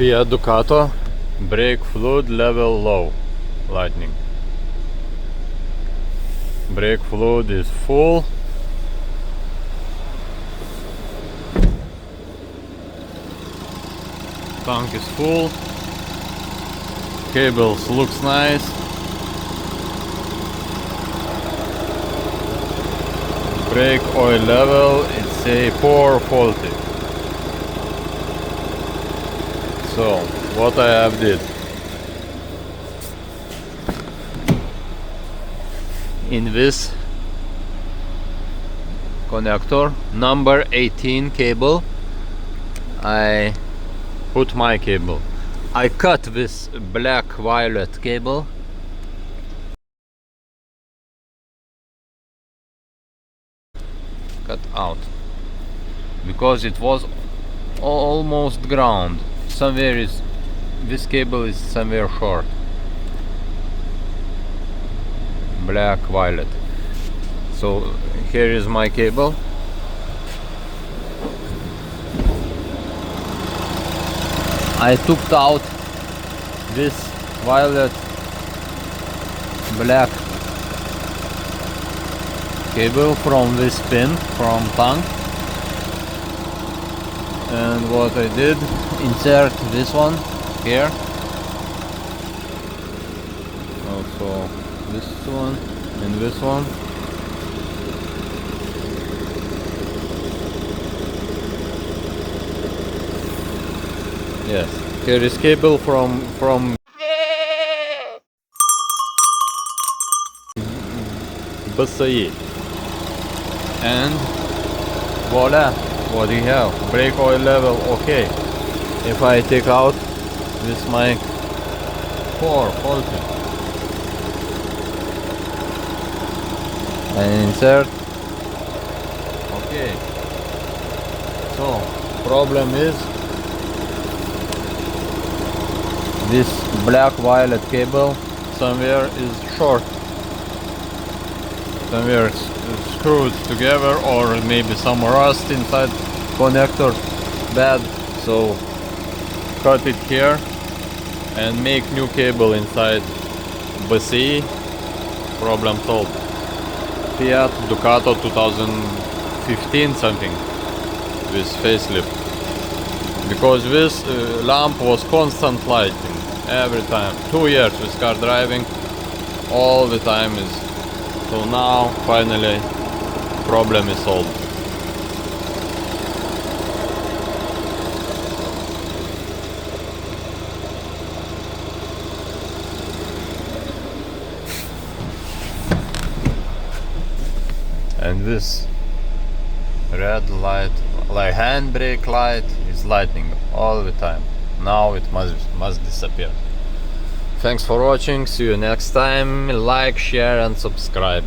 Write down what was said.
Fiat Ducato brake fluid level low, lightning. Brake fluid is full. Tank is full. Cables looks nice. Brake oil level, it's a poor faulty. So what I have did, in this connector number 18 cable, I put my cable. I cut this black violet cable. Cut out because it was almost ground. Somewhere is this cable is somewhere short. Black violet. So here is my cable. I took out this violet black cable from this pin from tank, and what I did, insert this one here, also this one and this one. Yes, here is cable from BSI, and voila, what do you have? Brake oil level okay. If I take out this mic, poor faulty, and insert, okay. So problem is this black violet cable somewhere is short, somewhere it's screwed together, or maybe some rust inside connector bad. So cut it here and make new cable inside BSI. Problem solved. Fiat Ducato 2015 something with facelift, because this lamp was constant lighting every time. 2 years with car driving, all the time is. So now finally problem is solved. And this red light, like handbrake light, is lighting all the time. Now it must disappear. Thanks for watching, see you next time. Like, share and subscribe.